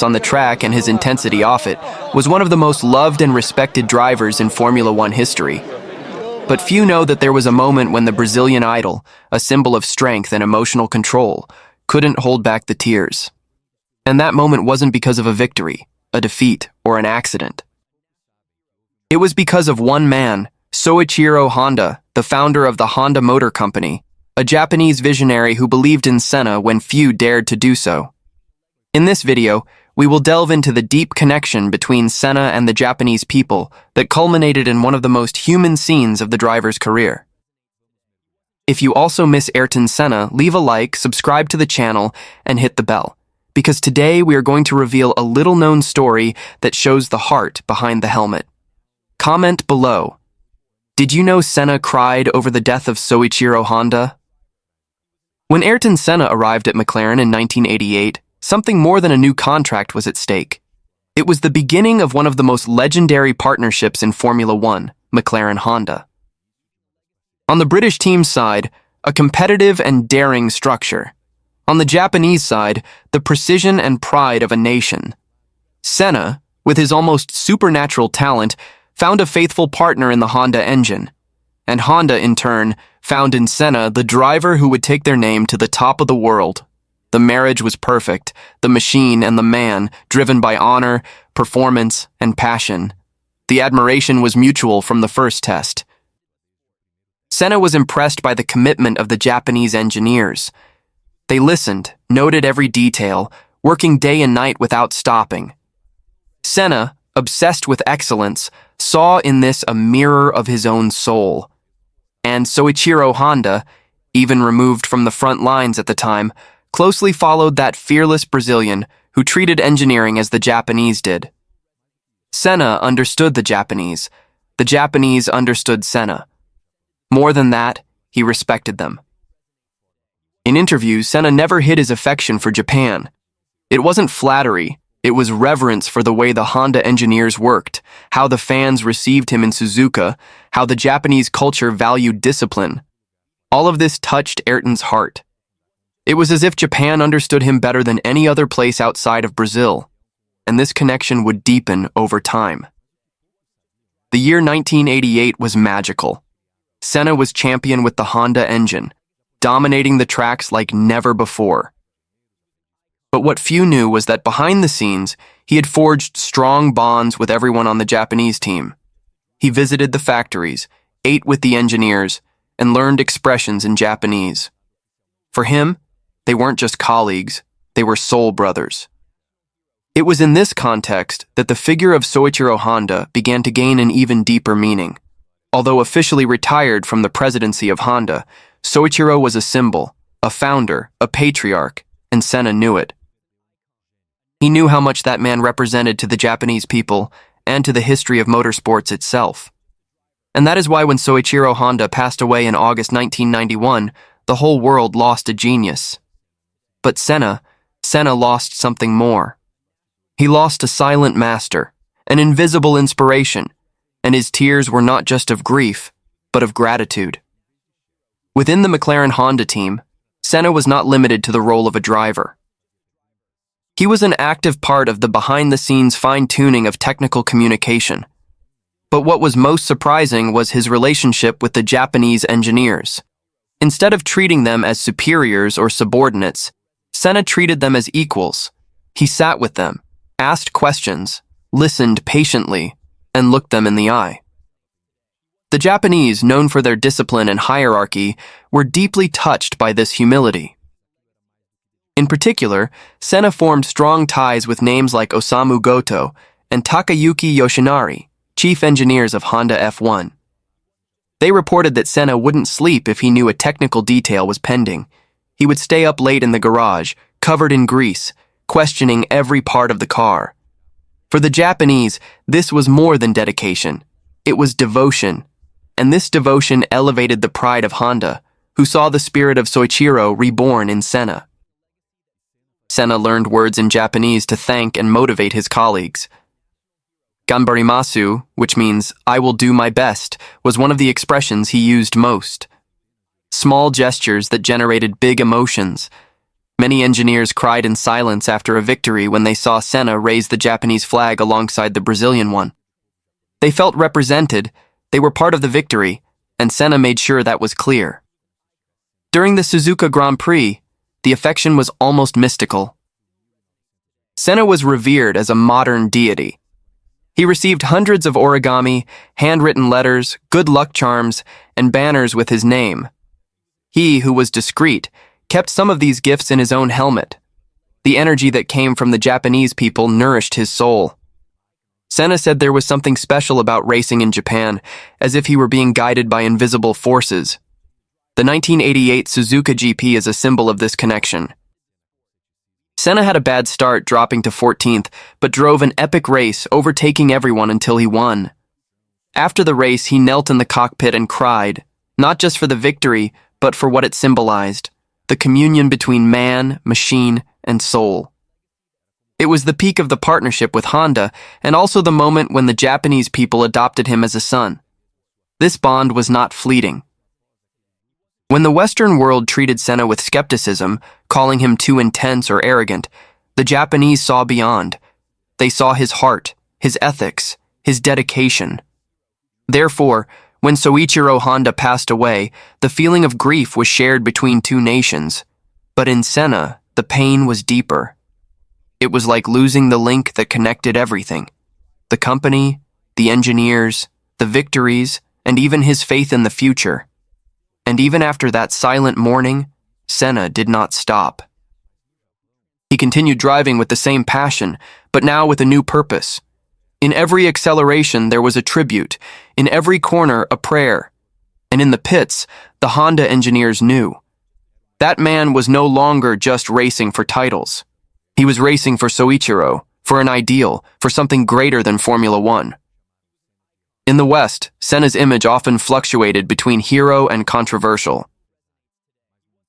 on the track and his intensity off it, was one of the most loved and respected drivers in Formula One history. But few know that there was a moment when the Brazilian idol, a symbol of strength and emotional control, couldn't hold back the tears. And that moment wasn't because of a victory, a defeat, or an accident. It was because of one man, Soichiro Honda, the founder of the Honda Motor Company, a Japanese visionary who believed in Senna when few dared to do so. In this video, we will delve into the deep connection between Senna and the Japanese people that culminated in one of the most human scenes of the driver's career. If you also miss Ayrton Senna, leave a like, subscribe to the channel, and hit the bell, because today we are going to reveal a little-known story that shows the heart behind the helmet. Comment below. Did you know Senna cried over the death of Soichiro Honda? When Ayrton Senna arrived at McLaren in 1988, something more than a new contract was at stake. It was the beginning of one of the most legendary partnerships in Formula One, McLaren-Honda. On the British team's side, a competitive and daring structure. On the Japanese side, the precision and pride of a nation. Senna, with his almost supernatural talent, found a faithful partner in the Honda engine. And Honda, in turn, found in Senna the driver who would take their name to the top of the world. The marriage was perfect, the machine and the man, driven by honor, performance, and passion. The admiration was mutual from the first test. Senna was impressed by the commitment of the Japanese engineers. They listened, noted every detail, working day and night without stopping. Senna, obsessed with excellence, saw in this a mirror of his own soul. And Soichiro Honda, even removed from the front lines at the time, closely followed that fearless Brazilian who treated engineering as the Japanese did. Senna understood the Japanese understood Senna. More than that, he respected them. In interviews, Senna never hid his affection for Japan. It wasn't flattery, it was reverence for the way the Honda engineers worked, how the fans received him in Suzuka, how the Japanese culture valued discipline. All of this touched Ayrton's heart. It was as if Japan understood him better than any other place outside of Brazil, and this connection would deepen over time. The year 1988 was magical. Senna was champion with the Honda engine, dominating the tracks like never before. But what few knew was that behind the scenes, he had forged strong bonds with everyone on the Japanese team. He visited the factories, ate with the engineers, and learned expressions in Japanese. For him, they weren't just colleagues, they were soul brothers. It was in this context that the figure of Soichiro Honda began to gain an even deeper meaning. Although officially retired from the presidency of Honda, Soichiro was a symbol, a founder, a patriarch, and Senna knew it. He knew how much that man represented to the Japanese people and to the history of motorsports itself. And that is why when Soichiro Honda passed away in August 1991, the whole world lost a genius. But Senna lost something more. He lost a silent master, an invisible inspiration, and his tears were not just of grief, but of gratitude. Within the McLaren Honda team, Senna was not limited to the role of a driver. He was an active part of the behind-the-scenes fine-tuning of technical communication. But what was most surprising was his relationship with the Japanese engineers. Instead of treating them as superiors or subordinates, Senna treated them as equals. He sat with them, asked questions, listened patiently, and looked them in the eye. The Japanese, known for their discipline and hierarchy, were deeply touched by this humility. In particular, Senna formed strong ties with names like Osamu Goto and Takayuki Yoshinari, chief engineers of Honda F1. They reported that Senna wouldn't sleep if he knew a technical detail was pending. He would stay up late in the garage, covered in grease, questioning every part of the car. For the Japanese, this was more than dedication. It was devotion. And this devotion elevated the pride of Honda, who saw the spirit of Soichiro reborn in Senna. Senna learned words in Japanese to thank and motivate his colleagues. Ganbarimasu, which means "I will do my best," was one of the expressions he used most. Small gestures that generated big emotions. Many engineers cried in silence after a victory when they saw Senna raise the Japanese flag alongside the Brazilian one. They felt represented, they were part of the victory, and Senna made sure that was clear. During the Suzuka Grand Prix, the affection was almost mystical. Senna was revered as a modern deity. He received hundreds of origami, handwritten letters, good luck charms, and banners with his name. He, who was discreet, kept some of these gifts in his own helmet. The energy that came from the Japanese people nourished his soul. Senna said there was something special about racing in Japan, as if he were being guided by invisible forces. The 1988 Suzuka GP is a symbol of this connection. Senna had a bad start, dropping to 14th, but drove an epic race, overtaking everyone until he won. After the race, he knelt in the cockpit and cried, not just for the victory, but for what it symbolized, the communion between man, machine, and soul. It was the peak of the partnership with Honda, and also the moment when the Japanese people adopted him as a son. This bond was not fleeting. When the Western world treated Senna with skepticism, calling him too intense or arrogant, the Japanese saw beyond. They saw his heart, his ethics, his dedication. Therefore, when Soichiro Honda passed away, the feeling of grief was shared between two nations. But in Senna, the pain was deeper. It was like losing the link that connected everything. The company, the engineers, the victories, and even his faith in the future. And even after that silent mourning, Senna did not stop. He continued driving with the same passion, but now with a new purpose. In every acceleration, there was a tribute. In every corner, a prayer. And in the pits, the Honda engineers knew. That man was no longer just racing for titles. He was racing for Soichiro, for an ideal, for something greater than Formula One. In the West, Senna's image often fluctuated between hero and controversial.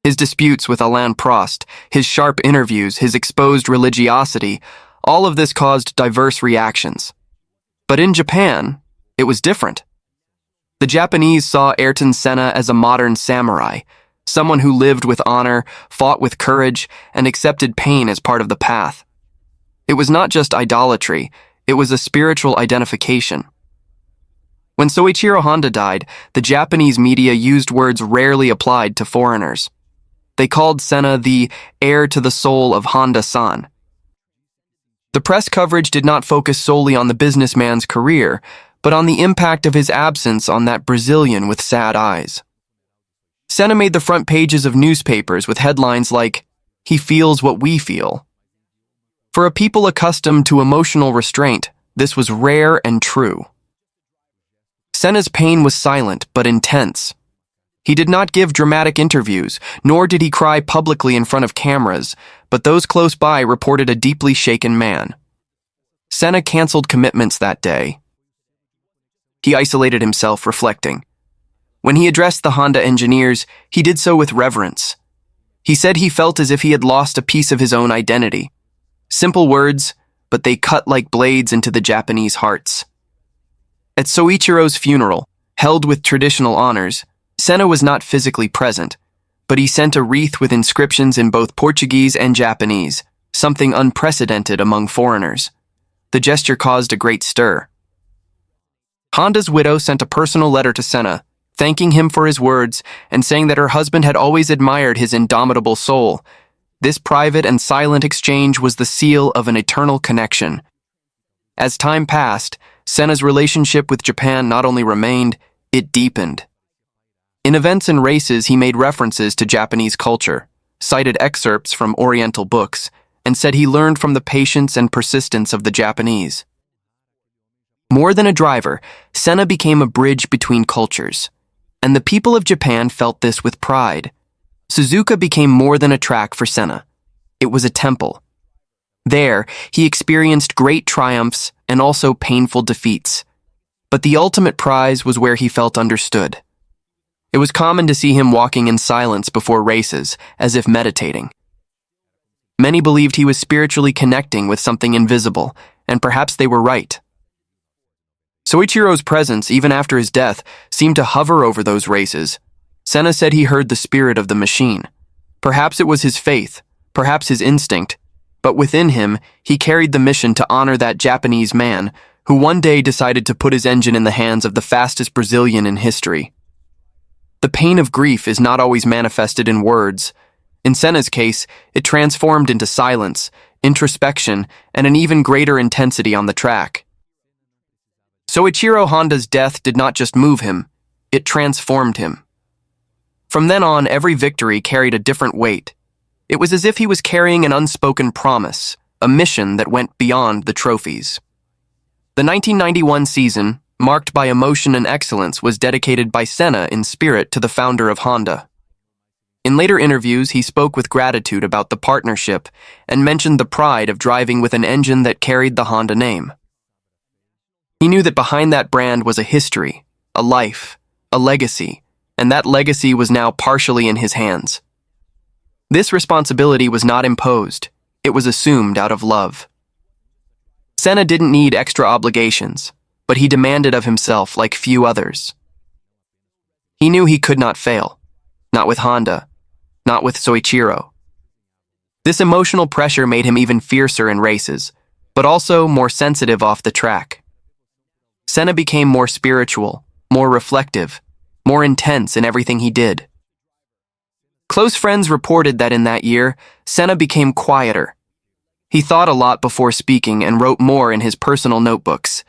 His disputes with Alain Prost, his sharp interviews, his exposed religiosity, all of this caused diverse reactions. But in Japan, it was different. The Japanese saw Ayrton Senna as a modern samurai, someone who lived with honor, fought with courage, and accepted pain as part of the path. It was not just idolatry, it was a spiritual identification. When Soichiro Honda died, the Japanese media used words rarely applied to foreigners. They called Senna the heir to the soul of Honda-san. The press coverage did not focus solely on the businessman's career, but on the impact of his absence on that Brazilian with sad eyes. Senna made the front pages of newspapers with headlines like, "He feels what we feel." For a people accustomed to emotional restraint, this was rare and true. Senna's pain was silent but intense. He did not give dramatic interviews, nor did he cry publicly in front of cameras, but those close by reported a deeply shaken man. Senna canceled commitments that day. He isolated himself, reflecting. When he addressed the Honda engineers, he did so with reverence. He said he felt as if he had lost a piece of his own identity. Simple words, but they cut like blades into the Japanese hearts. At Soichiro's funeral, held with traditional honors, Senna was not physically present, but he sent a wreath with inscriptions in both Portuguese and Japanese, something unprecedented among foreigners. The gesture caused a great stir. Honda's widow sent a personal letter to Senna, thanking him for his words and saying that her husband had always admired his indomitable soul. This private and silent exchange was the seal of an eternal connection. As time passed, Senna's relationship with Japan not only remained, it deepened. In events and races, he made references to Japanese culture, cited excerpts from Oriental books, and said he learned from the patience and persistence of the Japanese. More than a driver, Senna became a bridge between cultures, and the people of Japan felt this with pride. Suzuka became more than a track for Senna. It was a temple. There, he experienced great triumphs and also painful defeats. But the ultimate prize was where he felt understood. It was common to see him walking in silence before races, as if meditating. Many believed he was spiritually connecting with something invisible, and perhaps they were right. Soichiro's presence, even after his death, seemed to hover over those races. Senna said he heard the spirit of the machine. Perhaps it was his faith, perhaps his instinct, but within him, he carried the mission to honor that Japanese man who one day decided to put his engine in the hands of the fastest Brazilian in history. The pain of grief is not always manifested in words. In Senna's case, it transformed into silence, introspection, and an even greater intensity on the track. Soichiro Honda's death did not just move him, it transformed him. From then on, every victory carried a different weight. It was as if he was carrying an unspoken promise, a mission that went beyond the trophies. The 1991 season, marked by emotion and excellence, was dedicated by Senna in spirit to the founder of Honda. In later interviews, he spoke with gratitude about the partnership and mentioned the pride of driving with an engine that carried the Honda name. He knew that behind that brand was a history, a life, a legacy, and that legacy was now partially in his hands. This responsibility was not imposed, it was assumed out of love. Senna didn't need extra obligations, but he demanded of himself like few others. He knew he could not fail, not with Honda, not with Soichiro. This emotional pressure made him even fiercer in races, but also more sensitive off the track. Senna became more spiritual, more reflective, more intense in everything he did. Close friends reported that in that year, Senna became quieter. He thought a lot before speaking and wrote more in his personal notebooks.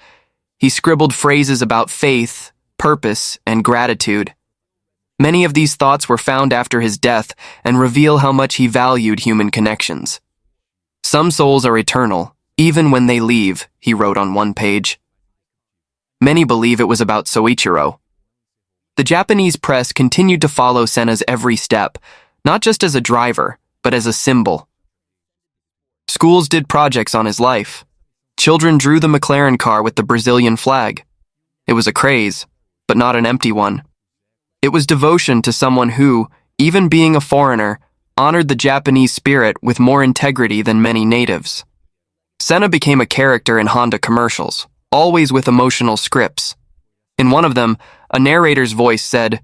He scribbled phrases about faith, purpose, and gratitude. Many of these thoughts were found after his death and reveal how much he valued human connections. Some souls are eternal, even when they leave, he wrote on one page. Many believe it was about Soichiro. The Japanese press continued to follow Senna's every step, not just as a driver, but as a symbol. Schools did projects on his life. Children drew the McLaren car with the Brazilian flag. It was a craze, but not an empty one. It was devotion to someone who, even being a foreigner, honored the Japanese spirit with more integrity than many natives. Senna became a character in Honda commercials, always with emotional scripts. In one of them, a narrator's voice said,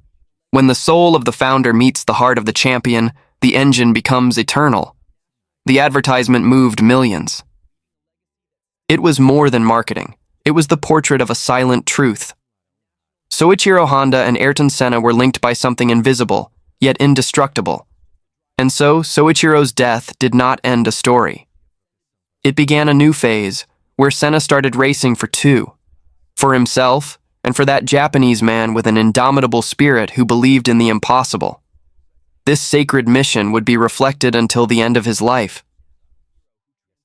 "When the soul of the founder meets the heart of the champion, the engine becomes eternal." The advertisement moved millions. It was more than marketing. It was the portrait of a silent truth. Soichiro Honda and Ayrton Senna were linked by something invisible, yet indestructible. And so, Soichiro's death did not end a story. It began a new phase, where Senna started racing for two. For himself, and for that Japanese man with an indomitable spirit who believed in the impossible. This sacred mission would be reflected until the end of his life.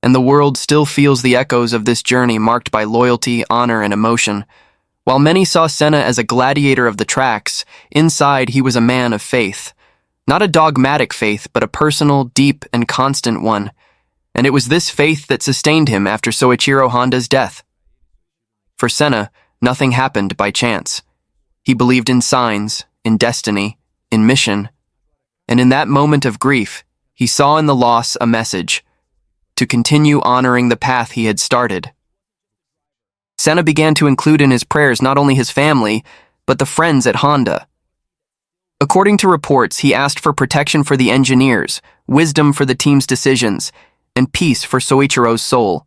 And the world still feels the echoes of this journey marked by loyalty, honor, and emotion. While many saw Senna as a gladiator of the tracks, inside he was a man of faith. Not a dogmatic faith, but a personal, deep, and constant one. And it was this faith that sustained him after Soichiro Honda's death. For Senna, nothing happened by chance. He believed in signs, in destiny, in mission. And in that moment of grief, he saw in the loss a message, to continue honoring the path he had started. Senna began to include in his prayers not only his family, but the friends at Honda. According to reports, he asked for protection for the engineers, wisdom for the team's decisions, and peace for Soichiro's soul.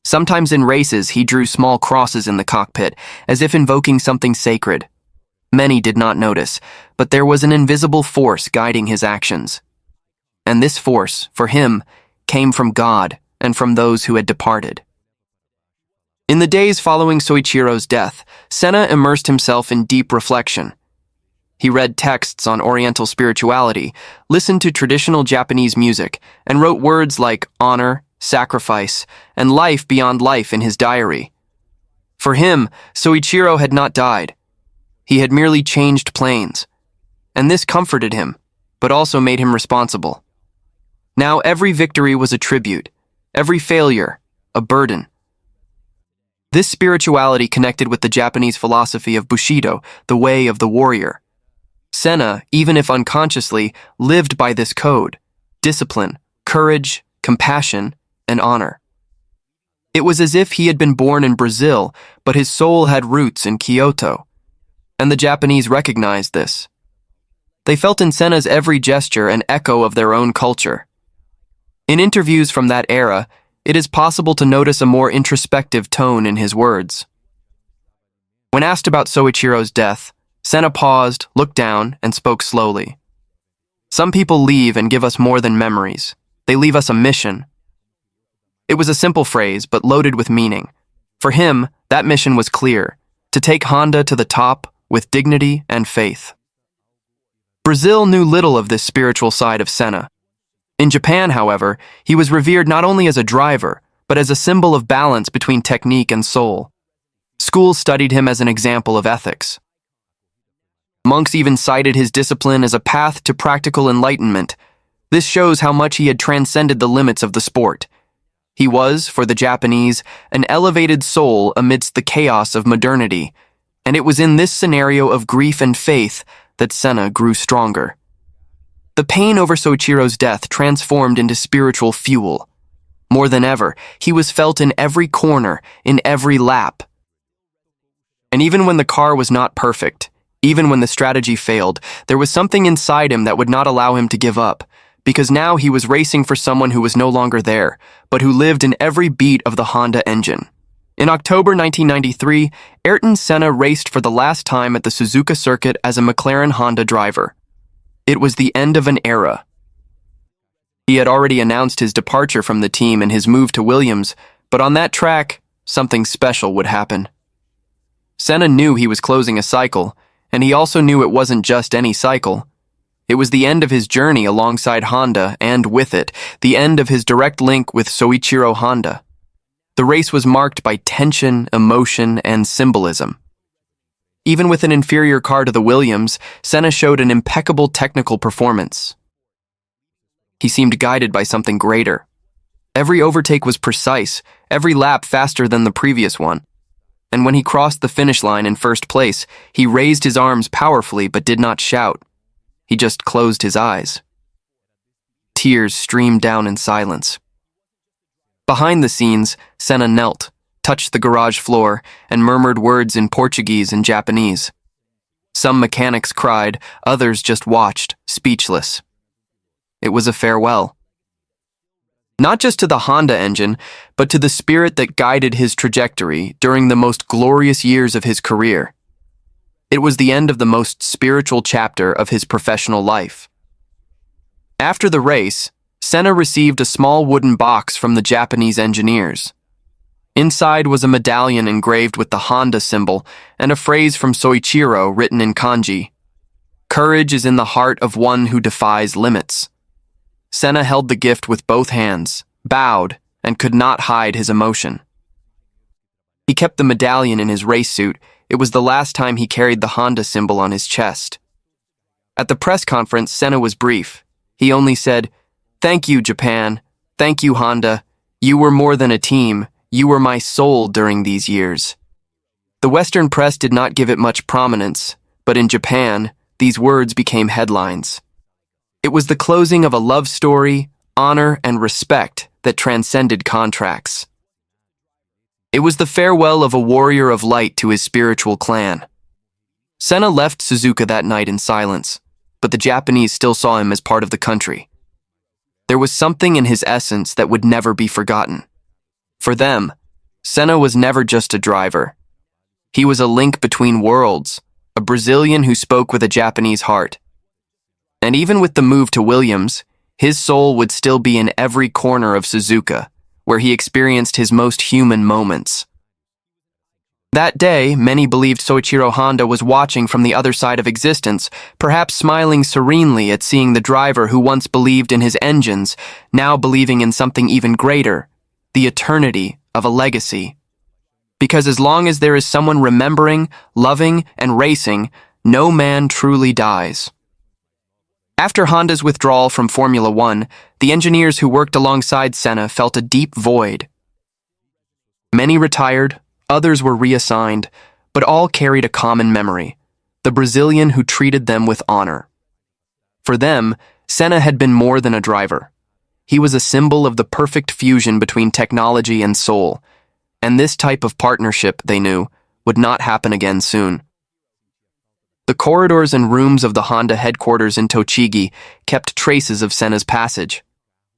Sometimes in races, he drew small crosses in the cockpit, as if invoking something sacred. Many did not notice, but there was an invisible force guiding his actions. And this force, for him, came from God and from those who had departed. In the days following Soichiro's death, Senna immersed himself in deep reflection. He read texts on Oriental spirituality, listened to traditional Japanese music, and wrote words like honor, sacrifice, and life beyond life in his diary. For him, Soichiro had not died. He had merely changed planes. And this comforted him, but also made him responsible. Now every victory was a tribute, every failure, a burden. This spirituality connected with the Japanese philosophy of Bushido, the way of the warrior. Senna, even if unconsciously, lived by this code: discipline, courage, compassion, and honor. It was as if he had been born in Brazil, but his soul had roots in Kyoto. And the Japanese recognized this. They felt in Senna's every gesture an echo of their own culture. In interviews from that era, it is possible to notice a more introspective tone in his words. When asked about Soichiro's death, Senna paused, looked down, and spoke slowly. "Some people leave and give us more than memories. They leave us a mission." It was a simple phrase, but loaded with meaning. For him, that mission was clear: to take Honda to the top with dignity and faith. Brazil knew little of this spiritual side of Senna. In Japan, however, he was revered not only as a driver, but as a symbol of balance between technique and soul. Schools studied him as an example of ethics. Monks even cited his discipline as a path to practical enlightenment. This shows how much he had transcended the limits of the sport. He was, for the Japanese, an elevated soul amidst the chaos of modernity, and it was in this scenario of grief and faith that Senna grew stronger. The pain over Soichiro's death transformed into spiritual fuel. More than ever, he was felt in every corner, in every lap. And even when the car was not perfect, even when the strategy failed, there was something inside him that would not allow him to give up, because now he was racing for someone who was no longer there, but who lived in every beat of the Honda engine. In October 1993, Ayrton Senna raced for the last time at the Suzuka circuit as a McLaren Honda driver. It was the end of an era. He had already announced his departure from the team and his move to Williams, but on that track, something special would happen. Senna knew he was closing a cycle, and he also knew it wasn't just any cycle. It was the end of his journey alongside Honda, and with it, the end of his direct link with Soichiro Honda. The race was marked by tension, emotion, and symbolism. Even with an inferior car to the Williams, Senna showed an impeccable technical performance. He seemed guided by something greater. Every overtake was precise, every lap faster than the previous one. And when he crossed the finish line in first place, he raised his arms powerfully but did not shout. He just closed his eyes. Tears streamed down in silence. Behind the scenes, Senna knelt, touched the garage floor, and murmured words in Portuguese and Japanese. Some mechanics cried, others just watched, speechless. It was a farewell. Not just to the Honda engine, but to the spirit that guided his trajectory during the most glorious years of his career. It was the end of the most spiritual chapter of his professional life. After the race, Senna received a small wooden box from the Japanese engineers. Inside was a medallion engraved with the Honda symbol and a phrase from Soichiro written in kanji. "Courage is in the heart of one who defies limits." Senna held the gift with both hands, bowed, and could not hide his emotion. He kept the medallion in his race suit. It was the last time he carried the Honda symbol on his chest. At the press conference, Senna was brief. He only said, "Thank you, Japan. Thank you, Honda. You were more than a team. You were my soul during these years." The Western press did not give it much prominence, but in Japan, these words became headlines. It was the closing of a love story, honor, and respect that transcended contracts. It was the farewell of a warrior of light to his spiritual clan. Senna left Suzuka that night in silence, but the Japanese still saw him as part of the country. There was something in his essence that would never be forgotten. For them, Senna was never just a driver. He was a link between worlds, a Brazilian who spoke with a Japanese heart. And even with the move to Williams, his soul would still be in every corner of Suzuka, where he experienced his most human moments. That day, many believed Soichiro Honda was watching from the other side of existence, perhaps smiling serenely at seeing the driver who once believed in his engines, now believing in something even greater, the eternity of a legacy. Because as long as there is someone remembering, loving, and racing, no man truly dies. After Honda's withdrawal from Formula One, the engineers who worked alongside Senna felt a deep void. Many retired, others were reassigned, but all carried a common memory: the Brazilian who treated them with honor. For them, Senna had been more than a driver. He was a symbol of the perfect fusion between technology and soul, and this type of partnership, they knew, would not happen again soon. The corridors and rooms of the Honda headquarters in Tochigi kept traces of Senna's passage.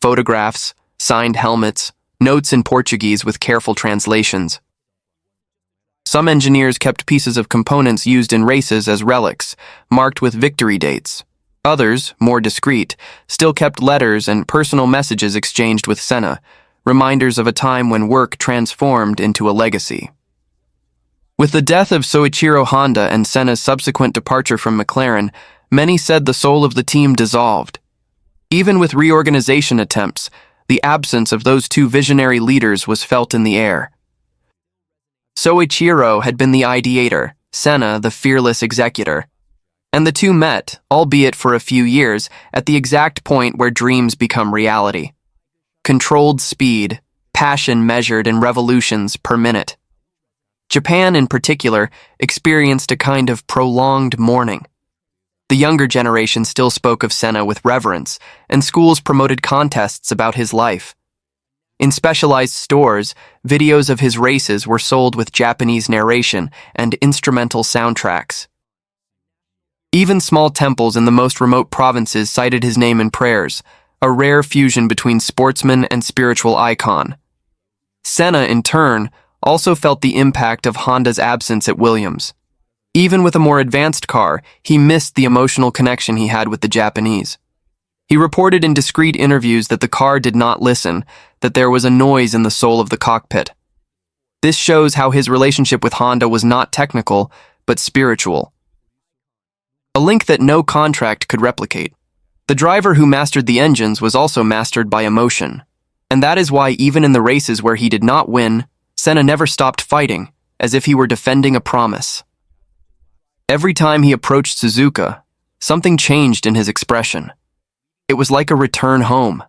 photographs, signed helmets, notes in Portuguese with careful translations. Some engineers kept pieces of components used in races as relics, marked with victory dates. Others, more discreet, still kept letters and personal messages exchanged with Senna, reminders of a time when work transformed into a legacy. With the death of Soichiro Honda and Senna's subsequent departure from McLaren, many said the soul of the team dissolved. Even with reorganization attempts, the absence of those two visionary leaders was felt in the air. Soichiro had been the ideator, Senna the fearless executor. And the two met, albeit for a few years, at the exact point where dreams become reality. Controlled speed, passion measured in revolutions per minute. Japan, in particular, experienced a kind of prolonged mourning. The younger generation still spoke of Senna with reverence, and schools promoted contests about his life. In specialized stores, videos of his races were sold with Japanese narration and instrumental soundtracks. Even small temples in the most remote provinces cited his name in prayers, a rare fusion between sportsman and spiritual icon. Senna, in turn, also felt the impact of Honda's absence at Williams. Even with a more advanced car, he missed the emotional connection he had with the Japanese. He reported in discreet interviews that the car did not listen, that there was a noise in the soul of the cockpit. This shows how his relationship with Honda was not technical, but spiritual. A link that no contract could replicate. The driver who mastered the engines was also mastered by emotion. And that is why even in the races where he did not win, Senna never stopped fighting, as if he were defending a promise. Every time he approached Suzuka, something changed in his expression. It was like a return home,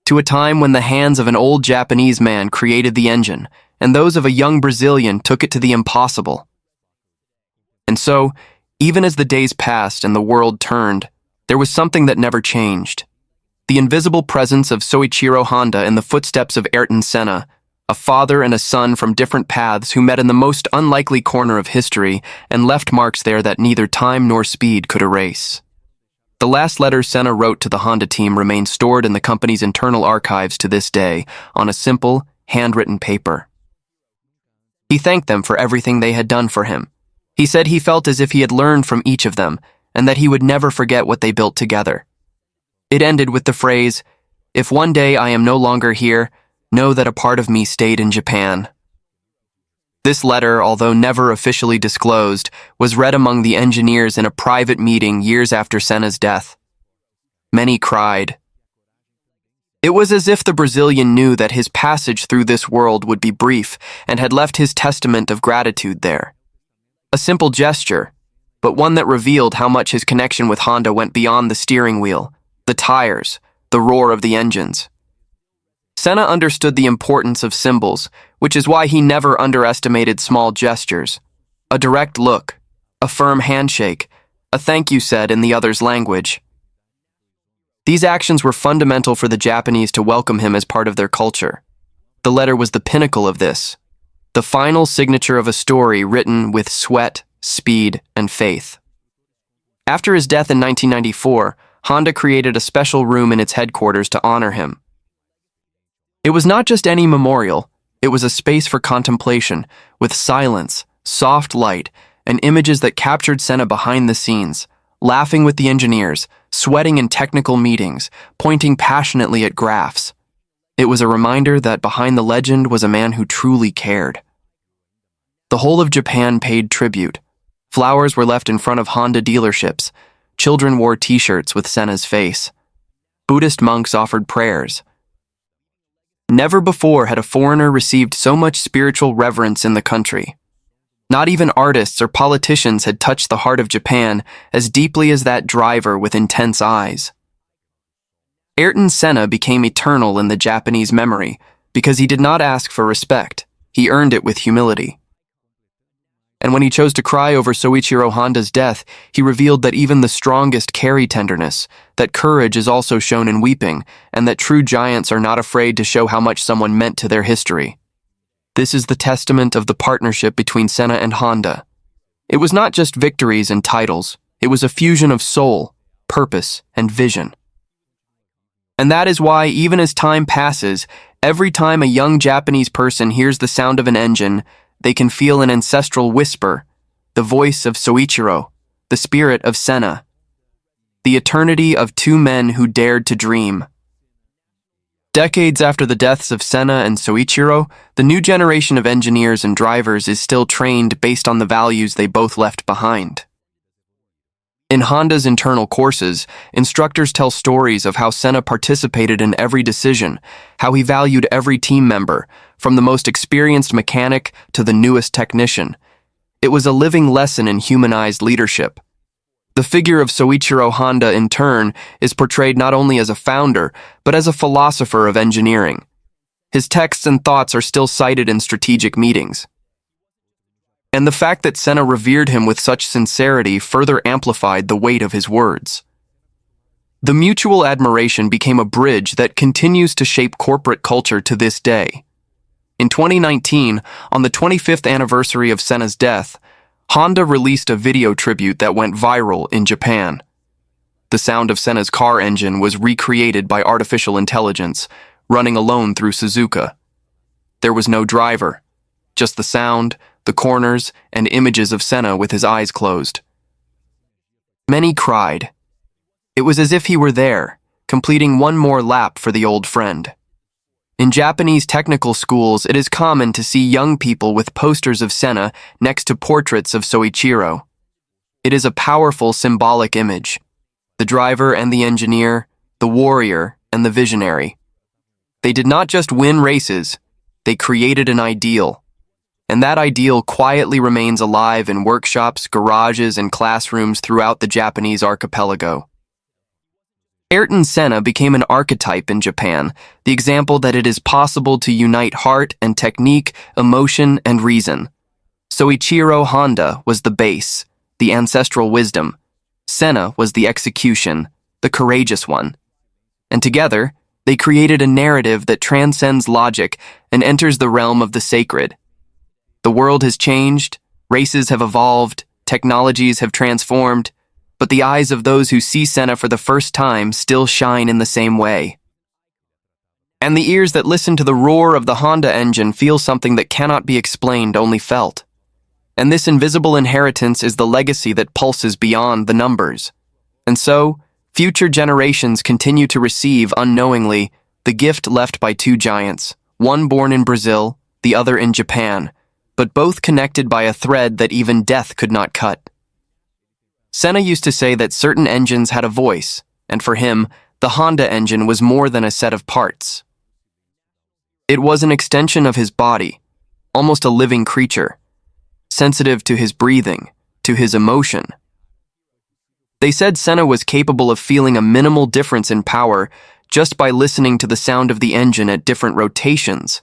to a time when the hands of an old Japanese man created the engine, and those of a young Brazilian took it to the impossible. And so, even as the days passed and the world turned, there was something that never changed. The invisible presence of Soichiro Honda in the footsteps of Ayrton Senna, a father and a son from different paths who met in the most unlikely corner of history and left marks there that neither time nor speed could erase. The last letter Senna wrote to the Honda team remains stored in the company's internal archives to this day on a simple, handwritten paper. He thanked them for everything they had done for him. He said he felt as if he had learned from each of them and that he would never forget what they built together. It ended with the phrase, "If one day I am no longer here, know that a part of me stayed in Japan." This letter, although never officially disclosed, was read among the engineers in a private meeting years after Senna's death. Many cried. It was as if the Brazilian knew that his passage through this world would be brief and had left his testament of gratitude there. A simple gesture, but one that revealed how much his connection with Honda went beyond the steering wheel, the tires, the roar of the engines. Senna understood the importance of symbols, which is why he never underestimated small gestures. A direct look, a firm handshake, a thank you said in the other's language. These actions were fundamental for the Japanese to welcome him as part of their culture. The letter was the pinnacle of this, the final signature of a story written with sweat, speed, and faith. After his death in 1994, Honda created a special room in its headquarters to honor him. It was not just any memorial, it was a space for contemplation, with silence, soft light, and images that captured Senna behind the scenes, laughing with the engineers, sweating in technical meetings, pointing passionately at graphs. It was a reminder that behind the legend was a man who truly cared. The whole of Japan paid tribute. Flowers were left in front of Honda dealerships. Children wore t-shirts with Senna's face. Buddhist monks offered prayers. Never before had a foreigner received so much spiritual reverence in the country. Not even artists or politicians had touched the heart of Japan as deeply as that driver with intense eyes. Ayrton Senna became eternal in the Japanese memory because he did not ask for respect, he earned it with humility. And when he chose to cry over Soichiro Honda's death, he revealed that even the strongest carry tenderness, that courage is also shown in weeping, and that true giants are not afraid to show how much someone meant to their history. This is the testament of the partnership between Senna and Honda. It was not just victories and titles, it was a fusion of soul, purpose, and vision. And that is why, even as time passes, every time a young Japanese person hears the sound of an engine, they can feel an ancestral whisper, the voice of Soichiro, the spirit of Senna, the eternity of two men who dared to dream. Decades after the deaths of Senna and Soichiro, the new generation of engineers and drivers is still trained based on the values they both left behind. In Honda's internal courses, instructors tell stories of how Senna participated in every decision, how he valued every team member, from the most experienced mechanic to the newest technician. It was a living lesson in humanized leadership. The figure of Soichiro Honda, in turn, is portrayed not only as a founder, but as a philosopher of engineering. His texts and thoughts are still cited in strategic meetings. And the fact that Senna revered him with such sincerity further amplified the weight of his words. The mutual admiration became a bridge that continues to shape corporate culture to this day. In 2019, on the 25th anniversary of Senna's death, Honda released a video tribute that went viral in Japan. The sound of Senna's car engine was recreated by artificial intelligence, running alone through Suzuka. There was no driver, just the sound, the corners, and images of Senna with his eyes closed. Many cried. It was as if he were there, completing one more lap for the old friend. In Japanese technical schools, it is common to see young people with posters of Senna next to portraits of Soichiro. It is a powerful symbolic image. The driver and the engineer, the warrior and the visionary. They did not just win races, they created an ideal. And that ideal quietly remains alive in workshops, garages, and classrooms throughout the Japanese archipelago. Ayrton Senna became an archetype in Japan, the example that it is possible to unite heart and technique, emotion and reason. Soichiro Honda was the base, the ancestral wisdom. Senna was the execution, the courageous one. And together, they created a narrative that transcends logic and enters the realm of the sacred. The world has changed, races have evolved, technologies have transformed, but the eyes of those who see Senna for the first time still shine in the same way. And the ears that listen to the roar of the Honda engine feel something that cannot be explained, only felt. And this invisible inheritance is the legacy that pulses beyond the numbers. And so, future generations continue to receive, unknowingly, the gift left by two giants, one born in Brazil, the other in Japan, but both connected by a thread that even death could not cut. Senna used to say that certain engines had a voice, and for him, the Honda engine was more than a set of parts. It was an extension of his body, almost a living creature, sensitive to his breathing, to his emotion. They said Senna was capable of feeling a minimal difference in power just by listening to the sound of the engine at different rotations.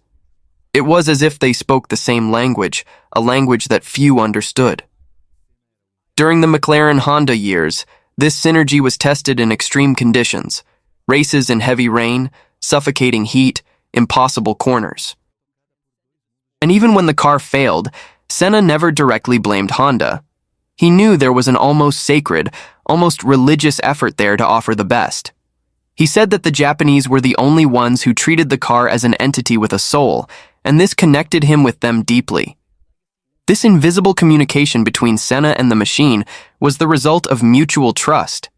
It was as if they spoke the same language, a language that few understood. During the McLaren-Honda years, this synergy was tested in extreme conditions, races in heavy rain, suffocating heat, impossible corners. And even when the car failed, Senna never directly blamed Honda. He knew there was an almost sacred, almost religious effort there to offer the best. He said that the Japanese were the only ones who treated the car as an entity with a soul, and this connected him with them deeply. This invisible communication between Senna and the machine was the result of mutual trust.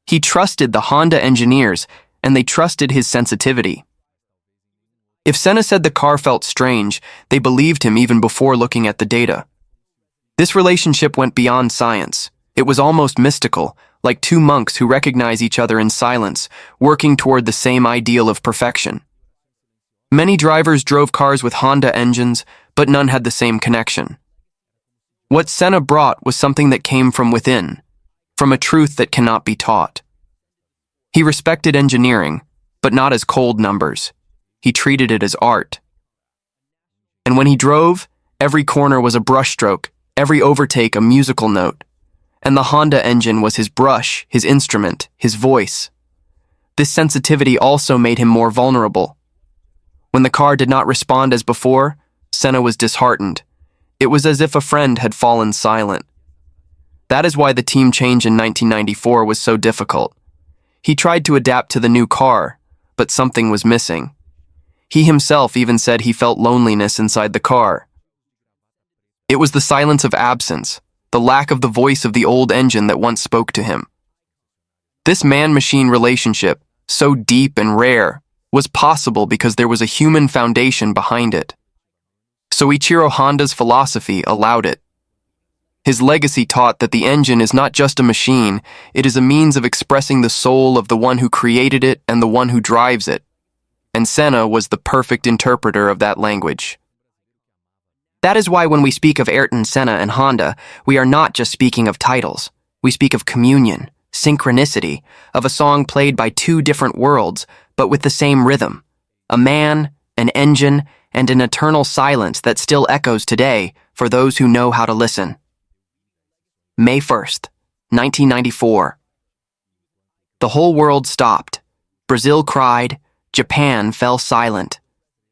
He trusted the Honda engineers, and they trusted his sensitivity. If Senna said the car felt strange, they believed him even before looking at the data. This relationship went beyond science. It was almost mystical, like two monks who recognize each other in silence, working toward the same ideal of perfection. Many drivers drove cars with Honda engines, but none had the same connection. What Senna brought was something that came from within, from a truth that cannot be taught. He respected engineering, but not as cold numbers. He treated it as art. And when he drove, every corner was a brushstroke, every overtake a musical note. And the Honda engine was his brush, his instrument, his voice. This sensitivity also made him more vulnerable. When the car did not respond as before, Senna was disheartened. It was as if a friend had fallen silent. That is why the team change in 1994 was so difficult. He tried to adapt to the new car, but something was missing. He himself even said he felt loneliness inside the car. It was the silence of absence, the lack of the voice of the old engine that once spoke to him. This man-machine relationship, so deep and rare, was possible because there was a human foundation behind it. Soichiro Honda's philosophy allowed it. His legacy taught that the engine is not just a machine, it is a means of expressing the soul of the one who created it and the one who drives it. And Senna was the perfect interpreter of that language. That is why when we speak of Ayrton Senna and Honda, we are not just speaking of titles. We speak of communion, synchronicity, of a song played by two different worlds, but with the same rhythm. A man, an engine, and an eternal silence that still echoes today for those who know how to listen. May 1st, 1994. The whole world stopped. Brazil cried. Japan fell silent.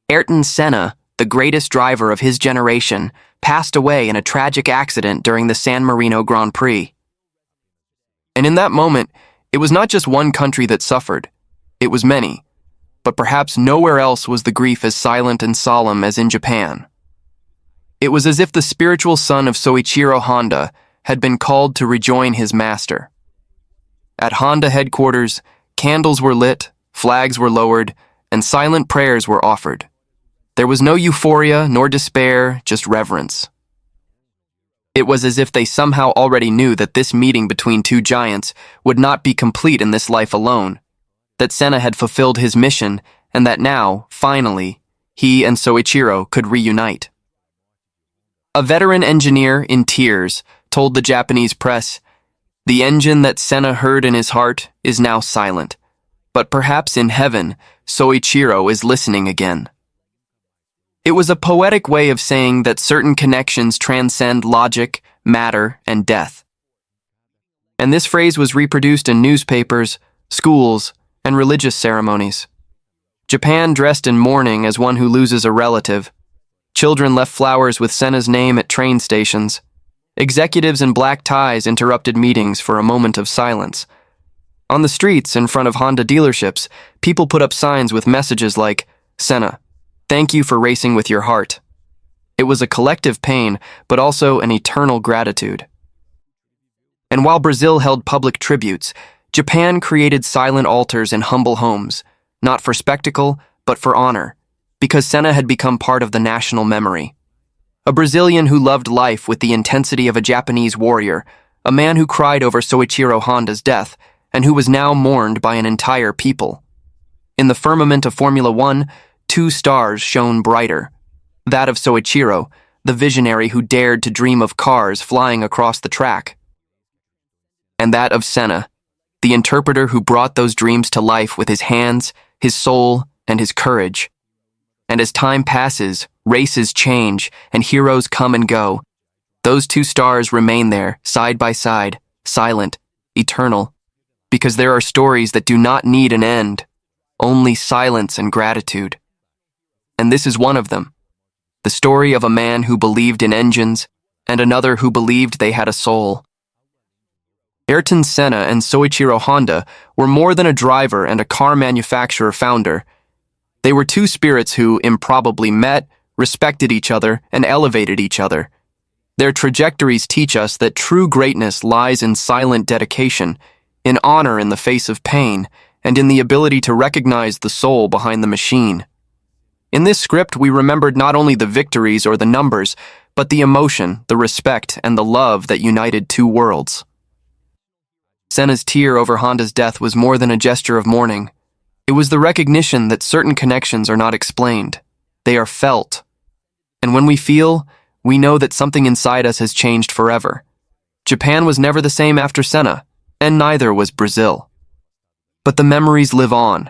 Ayrton Senna, the greatest driver of his generation, passed away in a tragic accident during the San Marino Grand Prix. And in that moment, it was not just one country that suffered. It was many. But perhaps nowhere else was the grief as silent and solemn as in Japan. It was as if the spiritual son of Soichiro Honda had been called to rejoin his master. At Honda headquarters, candles were lit, flags were lowered, and silent prayers were offered. There was no euphoria nor despair, just reverence. It was as if they somehow already knew that this meeting between two giants would not be complete in this life alone, that Senna had fulfilled his mission, and that now, finally, he and Soichiro could reunite. A veteran engineer, in tears, told the Japanese press, "The engine that Senna heard in his heart is now silent, but perhaps in heaven, Soichiro is listening again." It was a poetic way of saying that certain connections transcend logic, matter, and death. And this phrase was reproduced in newspapers, schools, and religious ceremonies. Japan dressed in mourning as one who loses a relative. Children left flowers with Senna's name at train stations. Executives in black ties interrupted meetings for a moment of silence. On the streets in front of Honda dealerships, people put up signs with messages like, "Senna, thank you for racing with your heart." It was a collective pain, but also an eternal gratitude. And while Brazil held public tributes, Japan created silent altars in humble homes, not for spectacle, but for honor, because Senna had become part of the national memory. A Brazilian who loved life with the intensity of a Japanese warrior, a man who cried over Soichiro Honda's death, and who was now mourned by an entire people. In the firmament of Formula One, two stars shone brighter. That of Soichiro, the visionary who dared to dream of cars flying across the track. And that of Senna, the interpreter who brought those dreams to life with his hands, his soul, and his courage. And as time passes, races change, and heroes come and go. Those two stars remain there, side by side, silent, eternal, because there are stories that do not need an end, only silence and gratitude. And this is one of them, the story of a man who believed in engines, and another who believed they had a soul. Ayrton Senna and Soichiro Honda were more than a driver and a car manufacturer founder. They were two spirits who improbably met, respected each other, and elevated each other. Their trajectories teach us that true greatness lies in silent dedication, in honor in the face of pain, and in the ability to recognize the soul behind the machine. In this script, we remembered not only the victories or the numbers, but the emotion, the respect, and the love that united two worlds. Senna's tear over Honda's death was more than a gesture of mourning. It was the recognition that certain connections are not explained. They are felt. And when we feel, we know that something inside us has changed forever. Japan was never the same after Senna, and neither was Brazil. But the memories live on.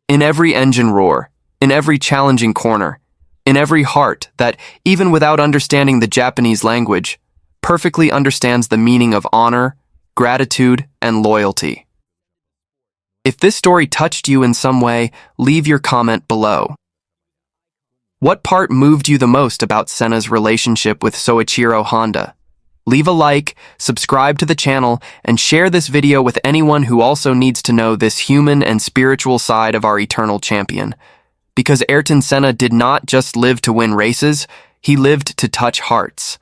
In every engine roar, in every challenging corner, in every heart that, even without understanding the Japanese language, perfectly understands the meaning of honor, gratitude, and loyalty. If this story touched you in some way, leave your comment below. What part moved you the most about Senna's relationship with Soichiro Honda? Leave a like, subscribe to the channel, and share this video with anyone who also needs to know this human and spiritual side of our eternal champion. Because Ayrton Senna did not just live to win races, he lived to touch hearts.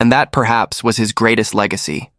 And that perhaps was his greatest legacy.